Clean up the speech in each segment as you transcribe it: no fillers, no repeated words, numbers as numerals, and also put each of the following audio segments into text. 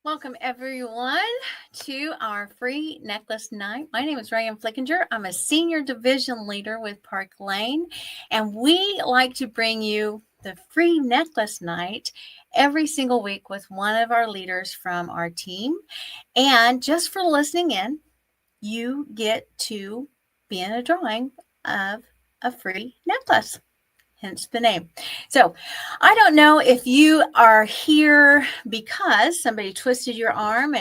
Welcome everyone to our free necklace night. My name is Ryan Flickinger. I'm a senior division leader with Park Lane, and we like to bring you the free necklace night every single week with one of our leaders from our team. And just for listening in, you get to be in a drawing of a free necklace. Hence the name. So I don't know if you are here because somebody twisted your arm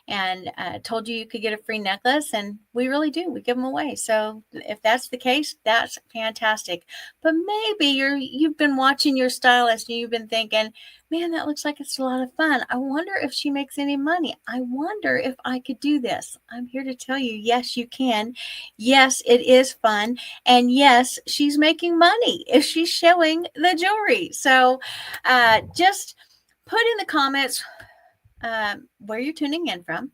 and told you could get a free necklace, and we really do. We give them away. So if that's the case, that's fantastic. But maybe you've been watching your stylist and you've been thinking, man, that looks like it's a lot of fun. I wonder if she makes any money. I wonder if I could do this. I'm here to tell you, yes, you can. Yes, it is fun. And yes, she's making money if she's showing the jewelry. So just put in the comments where you're tuning in from,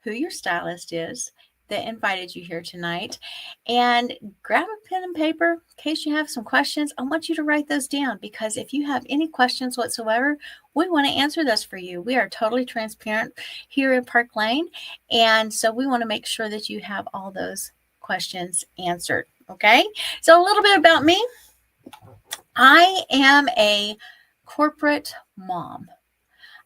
who your stylist is that invited you here tonight, and grab a pen and paper in case you have some questions. I want you to write those down, because if you have any questions whatsoever, we want to answer those for you. We are totally transparent here in Park Lane, and so we want to make sure that you have all those questions answered. Okay, so a little bit about me. I am a corporate mom.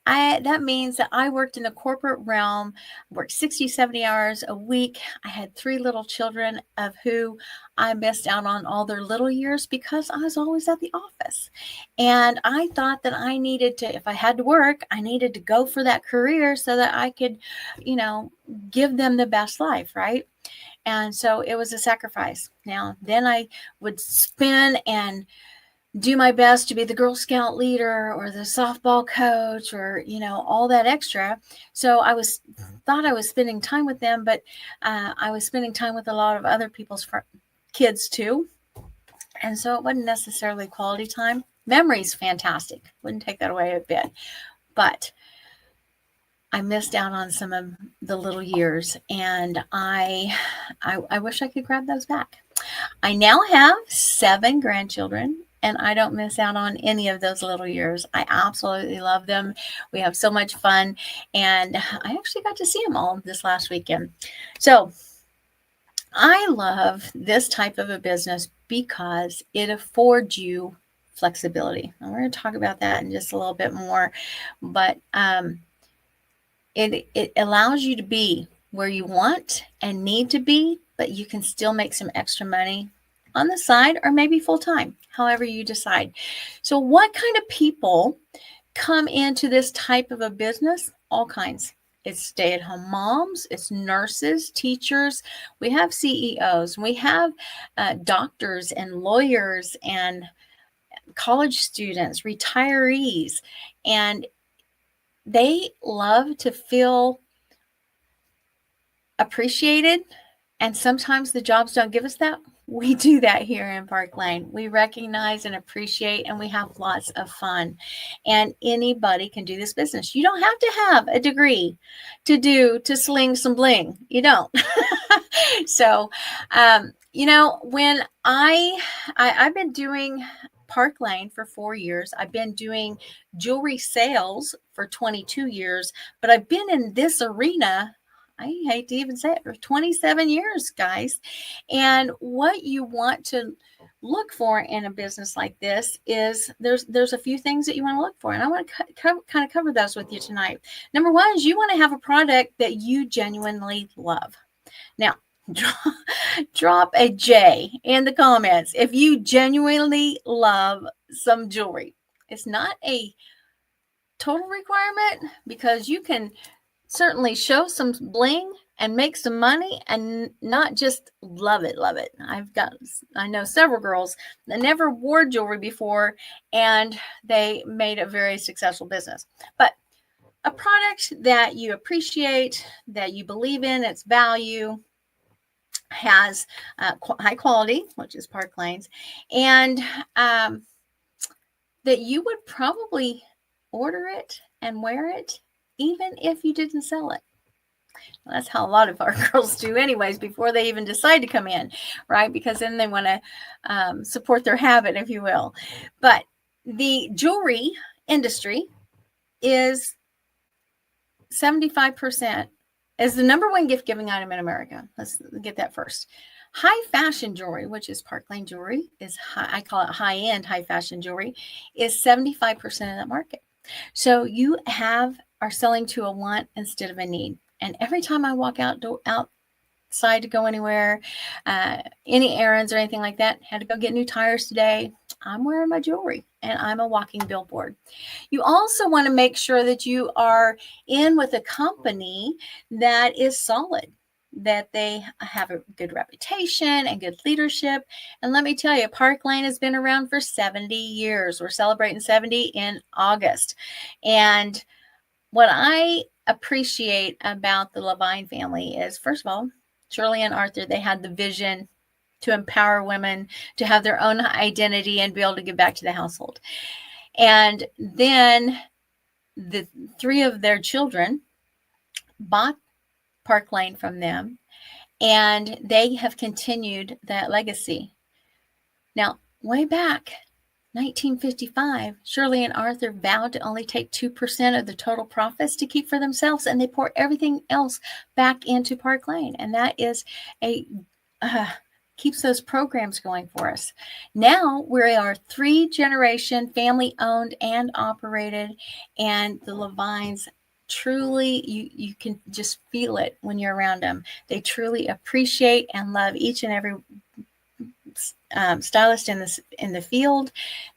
That means that I worked in the corporate realm, worked 60, 70 hours a week. I had 3 little children, of who I missed out on all their little years because I was always at the office. And I thought that I needed to, if I had to work, I needed to go for that career so that I could, give them the best life, right? And so it was a sacrifice. Now, then I would spin and do my best to be the Girl Scout leader or the softball coach, or all that extra. So thought I was spending time with them, but I was spending time with a lot of other people's kids too, and so it wasn't necessarily quality time. Memory's fantastic, wouldn't take that away a bit, but I missed out on some of the little years, and I wish I could grab those back. I now have 7 grandchildren, and I don't miss out on any of those little years. I absolutely love them. We have so much fun, and I actually got to see them all this last weekend. So I love this type of a business because it affords you flexibility. And we're going to talk about that in just a little bit more, but it allows you to be where you want and need to be, but you can still make some extra money on the side, or maybe full time, however you decide. So what kind of people come into this type of a business? All kinds. It's stay-at-home moms, it's nurses, teachers. We have CEOs, we have doctors and lawyers and college students, retirees, and they love to feel appreciated. And sometimes the jobs don't give us that. We do that here in Park Lane. We recognize and appreciate, and we have lots of fun. And anybody can do this business. You don't have to have a degree to sling some bling. You don't. So, when I've been doing Park Lane for 4 years. I've been doing jewelry sales for 22 years, but I've been in this arena, I hate to even say it, for 27 years, guys. And what you want to look for in a business like this is there's a few things that you want to look for, and I want to kind of cover those with you tonight. Number one is you want to have a product that you genuinely love. Now, drop a J in the comments if you genuinely love some jewelry. It's not a total requirement, because you can certainly show some bling and make some money and not just love it. I know several girls that never wore jewelry before, and they made a very successful business. But a product that you appreciate, that you believe in its value, has high quality, which is Park Lane's, and that you would probably order it and wear it even if you didn't sell it. Well, that's how a lot of our girls do anyways, before they even decide to come in, right? Because then they want to support their habit, if you will. But the jewelry industry is 75% is the number one gift giving item in America. Let's get that first. High fashion jewelry, which is Park Lane jewelry, is high, I call it high-end high fashion jewelry, is 75% of that market. So you are selling to a want instead of a need. And every time I walk outside to go anywhere, any errands or anything like that, had to go get new tires today, I'm wearing my jewelry and I'm a walking billboard. You also want to make sure that you are in with a company that is solid, that they have a good reputation and good leadership. And let me tell you, Park Lane has been around for 70 years. We're celebrating 70 in August. And what I appreciate about the Levine family is, first of all, Shirley and Arthur, they had the vision to empower women to have their own identity and be able to give back to the household. And then the three of their children bought Park Lane from them, and they have continued that legacy. Now, way back 1955, Shirley and Arthur vowed to only take 2% of the total profits to keep for themselves, and they pour everything else back into Park Lane. And that is keeps those programs going for us. Now we are 3-generation family owned and operated, and the Levines truly, you can just feel it when you're around them. They truly appreciate and love each and every stylist in the field.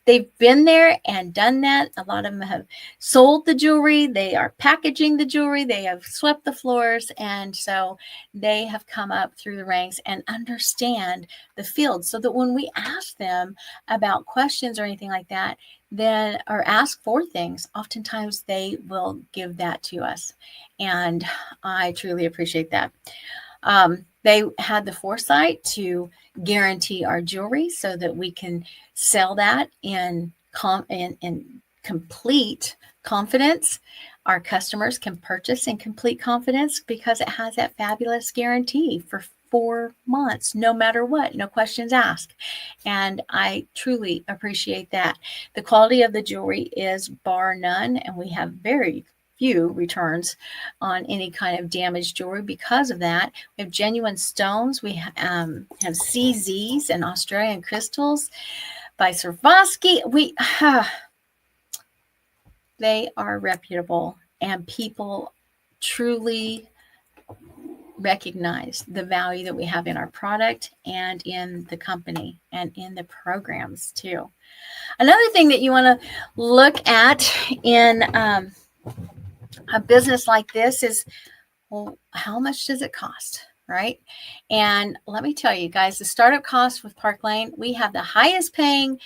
They've been there and done that. A lot of them have sold the jewelry. They are packaging the jewelry. They have swept the floors. And so they have come up through the ranks and understand the field, so that when we ask them about questions or anything like that, then, or ask for things, oftentimes they will give that to us. And I truly appreciate that. They had the foresight to guarantee our jewelry so that we can sell that in complete confidence. Our customers can purchase in complete confidence because it has that fabulous guarantee for 4 months, no matter what, no questions asked. And I truly appreciate that. The quality of the jewelry is bar none, and we have very few returns on any kind of damaged jewelry because of that. We have genuine stones. We have CZs and Australian crystals by Swarovski. They are reputable, and people truly recognize the value that we have in our product and in the company and in the programs too. Another thing that you want to look at in a business like this is, well, how much does it cost, right? And let me tell you guys, the startup cost with Park Lane, we have the highest paying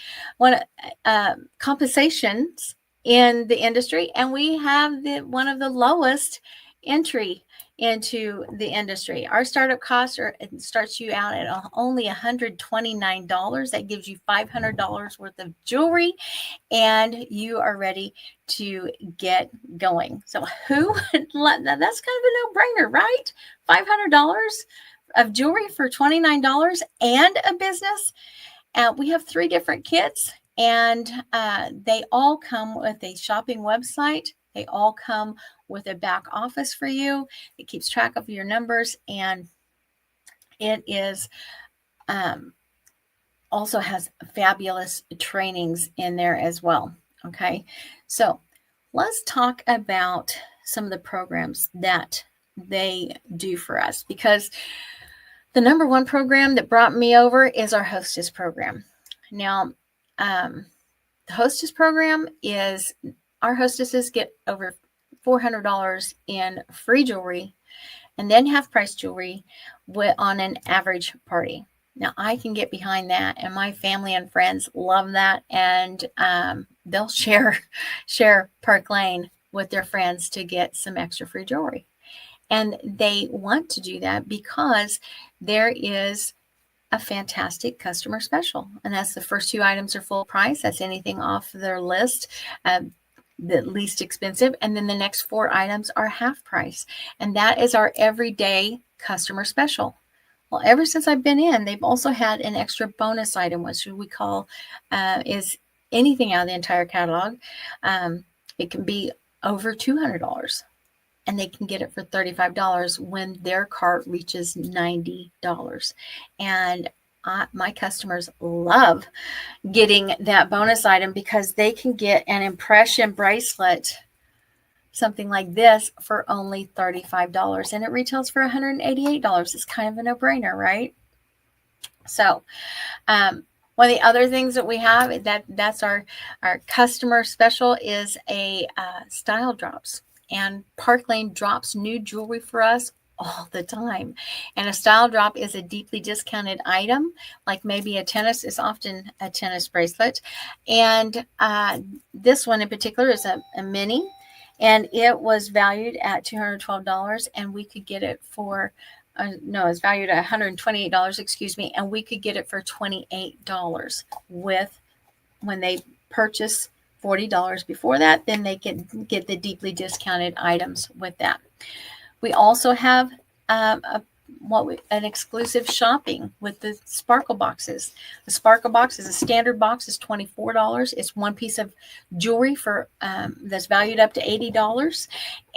compensations in the industry, and we have one of the lowest entry into the industry. Our startup costs it starts you out at only $129. That gives you $500 worth of jewelry, and you are ready to get going. So that's kind of a no-brainer, right? $500 of jewelry for $29 and a business. We have 3 different kits, and they all come with a shopping website. They all come with a back office for you. It keeps track of your numbers, and it is also has fabulous trainings in there as well. Okay, so let's talk about some of the programs that they do for us, because the number one program that brought me over is our Hostess program. Now, the Hostess program is, our hostesses get over $400 in free jewelry and then half price jewelry on an average party. Now, I can get behind that, and my family and friends love that, and they'll share Park Lane with their friends to get some extra free jewelry. And they want to do that because there is a fantastic customer special, and that's the first 2 items are full price. That's anything off their list, the least expensive, and then the next 4 items are half price, and that is our everyday customer special. Well, ever since I've been in, they've also had an extra bonus item, which we call is anything out of the entire catalog. It can be over $200. and they can get it for $35 when their cart reaches $90. And my customers love getting that bonus item because they can get an impression bracelet, something like this, for only $35, and it retails for $188. It's kind of a no-brainer, right? So one of the other things that we have that's our customer special is a style drops. And Park Lane drops new jewelry for us all the time. And a style drop is a deeply discounted item, like maybe is often a tennis bracelet. And this one in particular is a mini, and it was valued at $212, and we could get it for it's valued at $128, excuse me, and we could get it for $28 when they purchase $40 before that, then they can get the deeply discounted items with that. We also have an exclusive shopping with the Sparkle boxes. The Sparkle box is a standard box, is $24. It's one piece of jewelry for that's valued up to $80.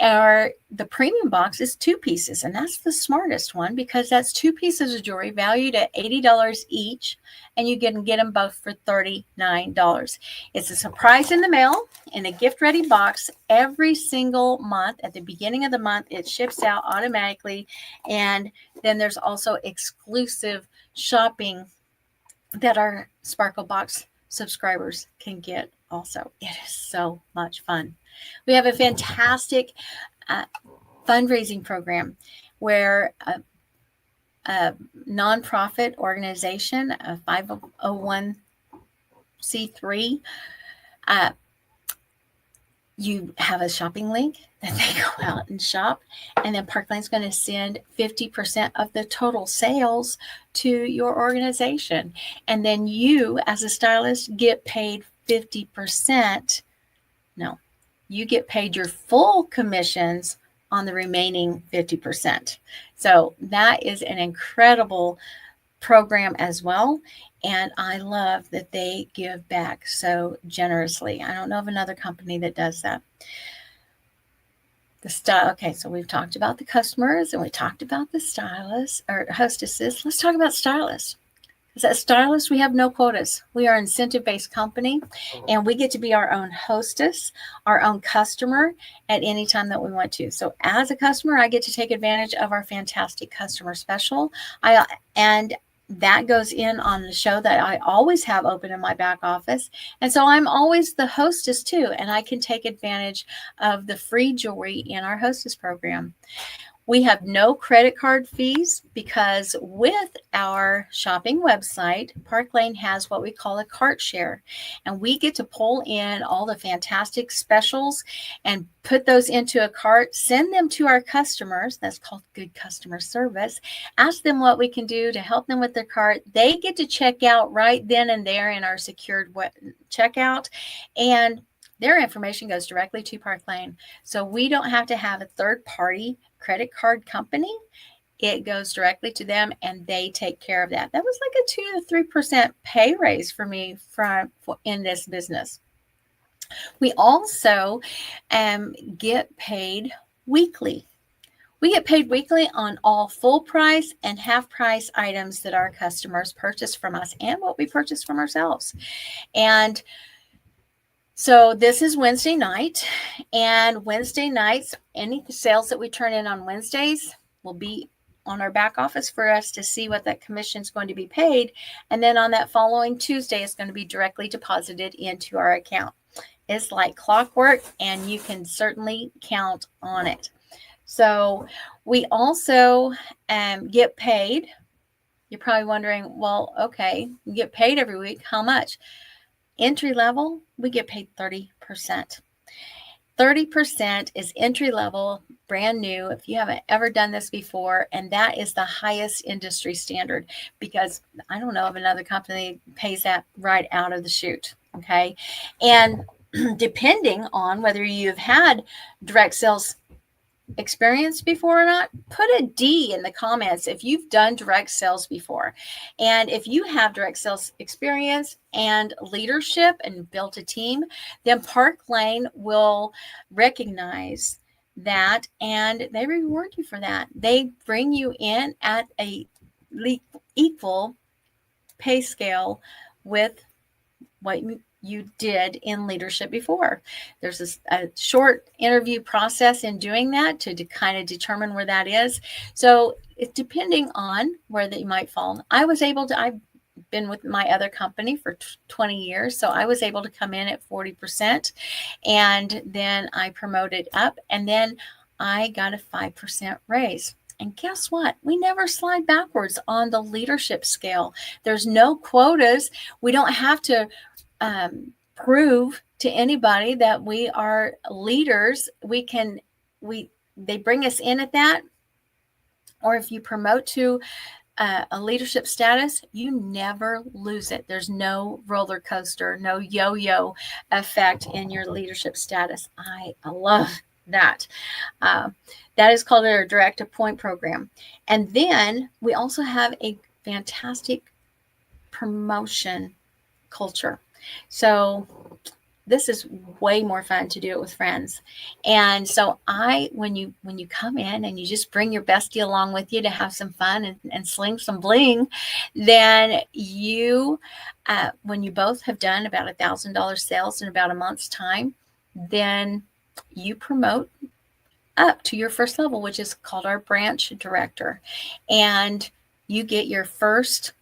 Or the premium box is 2 pieces, and that's the smartest one because that's 2 pieces of jewelry valued at $80 each, and you can get them both for $39. It's a surprise in the mail in a gift-ready box every single month. At the beginning of the month, it ships out automatically, and then there's also exclusive shopping that our Sparkle Box subscribers can get also. It is so much fun. We have a fantastic fundraising program where a nonprofit organization, a 501c3, you have a shopping link that they go out and shop, and then Park Lane's going to send 50% of the total sales to your organization. And then you, as a stylist, get paid 50%. No, you get paid your full commissions on the remaining 50%. So that is an incredible program as well. And I love that they give back so generously. I don't know of another company that does that. Okay, so we've talked about the customers and we talked about the stylists or hostesses. Let's talk about stylists. Because as stylists, we have no quotas. We are an incentive-based company, and we get to be our own hostess, our own customer at any time that we want to. So as a customer, I get to take advantage of our fantastic customer special. And that goes in on the show that I always have open in my back office. And so I'm always the hostess too, and I can take advantage of the free jewelry in our hostess program. We have no credit card fees because with our shopping website, Park Lane has what we call a cart share, and we get to pull in all the fantastic specials and put those into a cart, send them to our customers. That's called good customer service. Ask them what we can do to help them with their cart. They get to check out right then and there in our secured checkout, and their information goes directly to Park Lane. So we don't have to have a third-party credit card company. It goes directly to them, and they take care of that. That was like a 2 to 3% pay raise for me in this business. We also get paid weekly. We get paid weekly on all full price and half price items that our customers purchase from us and what we purchase from ourselves. And so this is Wednesday night, and Wednesday nights, any sales that we turn in on Wednesdays will be on our back office for us to see what that commission is going to be paid. And then on that following Tuesday, it's going to be directly deposited into our account. It's like clockwork, and you can certainly count on it. So we also get paid. You're probably wondering, well, okay, you get paid every week. How much? Entry level, we get paid 30%. 30% is entry level, brand new, if you haven't ever done this before, and that is the highest industry standard because I don't know of another company that pays that right out of the chute, okay? And depending on whether you've had direct sales experience before or not, put a D in the comments if you've done direct sales before. And if you have direct sales experience and leadership and built a team, then Park Lane will recognize that, and they reward you for that. They bring you in at a equal pay scale with what you did in leadership before. There's a short interview process in doing that to kind of determine where that is. So it's depending on where that you might fall. I've been with my other company for 20 years. So I was able to come in at 40%, and then I promoted up, and then I got a 5% raise. And guess what? We never slide backwards on the leadership scale. There's no quotas. We don't have to prove to anybody that we are leaders. They bring us in at that. Or if you promote to a leadership status, you never lose it. There's no roller coaster, no yo-yo effect in your leadership status. I love that. That is called our direct appoint program. And then we also have a fantastic promotion culture. So this is way more fun to do it with friends. And so when you come in and you just bring your bestie along with you to have some fun and sling some bling, then when you both have done about $1,000 sales in about a month's time, then you promote up to your first level, which is called our branch director. And you get your first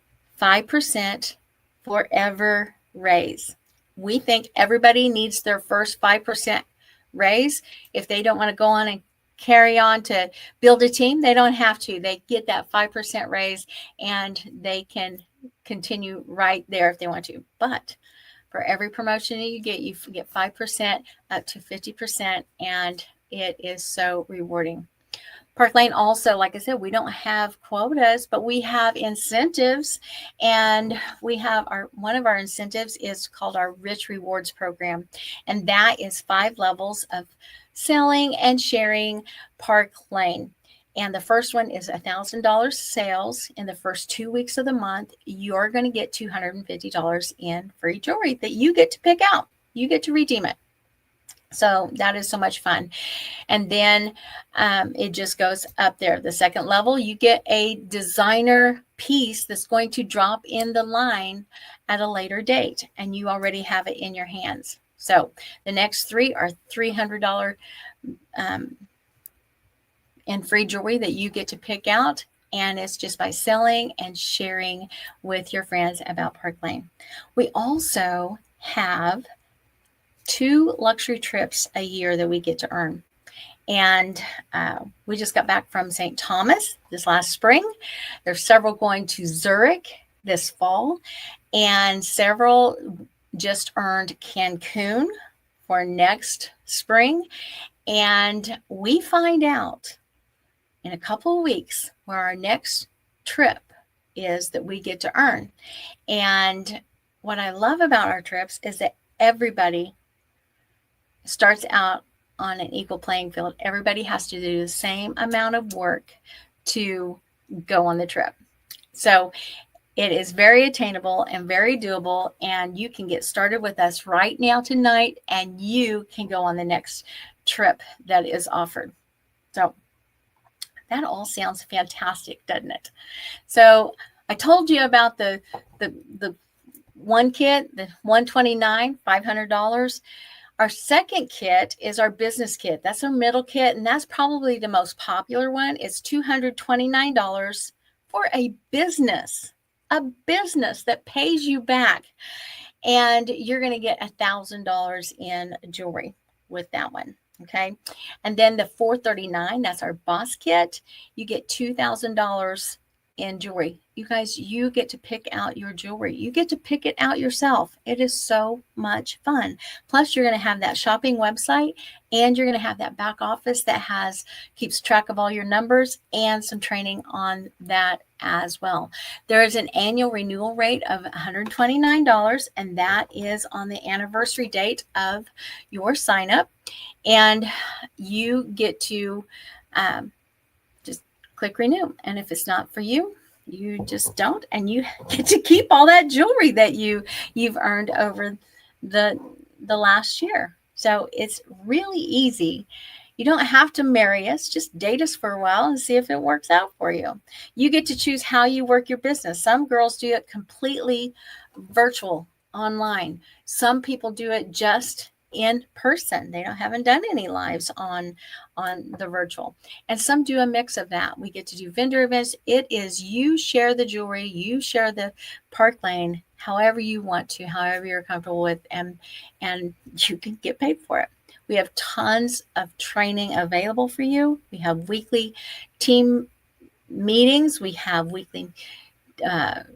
5% forever raise. We think everybody needs their first 5% raise. If they don't want to go on and carry on to build a team, they don't have to. They get that 5% raise and they can continue right there if they want to. But for every promotion you get 5% up to 50%, and it is so rewarding. Park Lane also, like I said, we don't have quotas, but we have incentives, and we have one of our incentives is called our Rich Rewards program, and that is 5 levels of selling and sharing Park Lane. And the first one is $1,000 sales in the first 2 weeks of the month. You're going to get $250 in free jewelry that you get to pick out. You get to redeem it. So that is so much fun. And then it just goes up there. The second level, you get a designer piece that's going to drop in the line at a later date, and you already have it in your hands. So the next 3 are $300 in free jewelry that you get to pick out. And it's just by selling and sharing with your friends about Park Lane. We also have 2 luxury trips a year that we get to earn. And we just got back from St. Thomas this last spring. There's several going to Zurich this fall, and several just earned Cancun for next spring. And we find out in a couple of weeks where our next trip is that we get to earn. And what I love about our trips is that everybody starts out on an equal playing field. Everybody has to do the same amount of work to go on the trip. So it is very attainable and very doable, and you can get started with us right now tonight, and you can go on the next trip that is offered. So that all sounds fantastic, doesn't it? So I told you about the one kit, the $129, $500. Our second kit is our business kit. That's our middle kit, and that's probably the most popular one. It's $229 for a business that pays you back. And you're going to get $1,000 in jewelry with that one. Okay. And then the $439, that's our boss kit. You get $2,000 in jewelry. You guys, you get to pick out your jewelry. You get to pick it out yourself. It is so much fun. Plus, you're going to have that shopping website, and you're going to have that back office that keeps track of all your numbers, and some training on that as well. There is an annual renewal rate of $129, and that is on the anniversary date of your sign up. And you get to just click renew. And if it's not for you, you just don't, and you get to keep all that jewelry that you've earned over the last year. So it's really easy. You don't have to marry us. Just date us for a while and see if it works out for you. You get to choose how you work your business. Some girls do it completely virtual, online. Some people do it just in person. They haven't done any lives on the virtual. And some do a mix of that. We get to do vendor events. It is you share the jewelry, you share the Park Lane, however you want to, however you're comfortable with, and you can get paid for it. We have tons of training available for you. We have weekly team meetings. We have weekly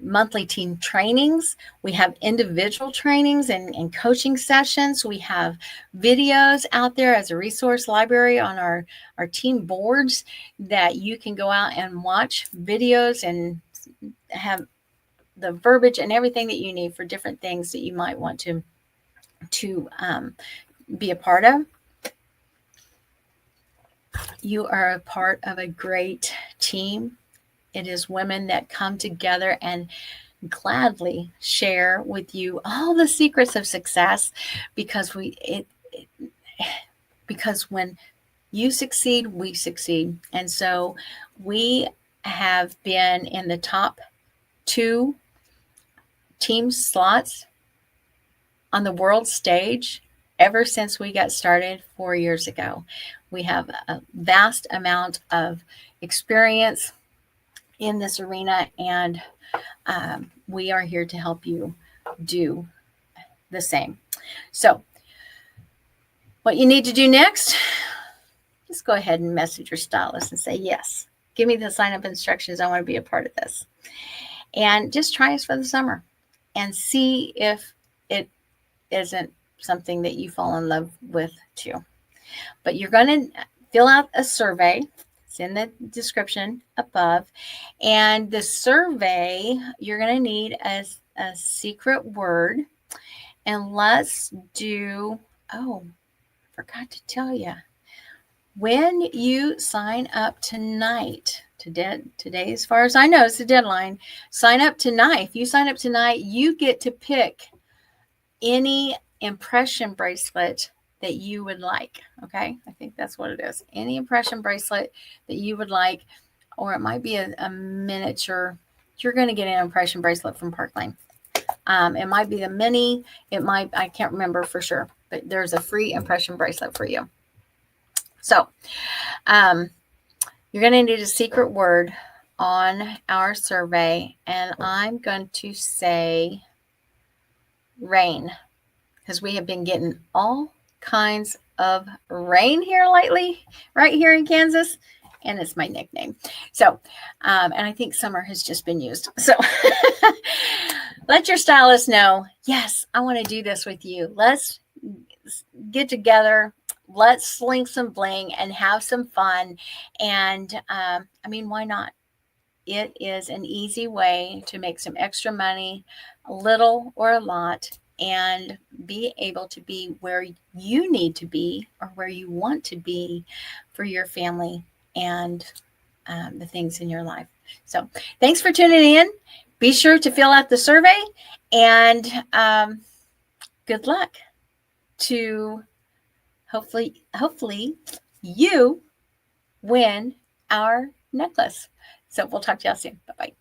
monthly team trainings. We have individual trainings and coaching sessions. We have videos out there as a resource library on our team boards that you can go out and watch videos and have the verbiage and everything that you need for different things that you might want to be a part of. You are a part of a great team. It is women that come together and gladly share with you all the secrets of success, because because when you succeed, we succeed. And so we have been in the top 2 team slots on the world stage ever since we got started 4 years ago. We have a vast amount of experience in this arena, and we are here to help you do the same. So what you need to do next, just go ahead and message your stylist and say, yes, give me the sign-up instructions. I want to be a part of this. And just try us for the summer and see if it isn't something that you fall in love with too. But you're going to fill out a survey. It's in the description above. And the survey, you're going to need a secret word. And let's do, forgot to tell you. When you sign up tonight, today, as far as I know, is the deadline. Sign up tonight. If you sign up tonight, you get to pick any impression bracelet that you would like. Okay, I think that's what it is. Any impression bracelet that you would like, or it might be a miniature. You're going to get an impression bracelet from Park Lane. It might be the mini. I can't remember for sure, but there's a free impression bracelet for you. So you're going to need a secret word on our survey, and I'm going to say rain, because we have been getting all kinds of rain here lately, right here in Kansas, and it's my nickname. So, and I think summer has just been used. So let your stylist know, yes, I want to do this with you. Let's get together. Let's sling some bling and have some fun. And why not? It is an easy way to make some extra money, a little or a lot, and be able to be where you need to be or where you want to be for your family and the things in your life. So thanks for tuning in. Be sure to fill out the survey, and good luck to hopefully you win our necklace. So we'll talk to y'all soon. Bye-bye.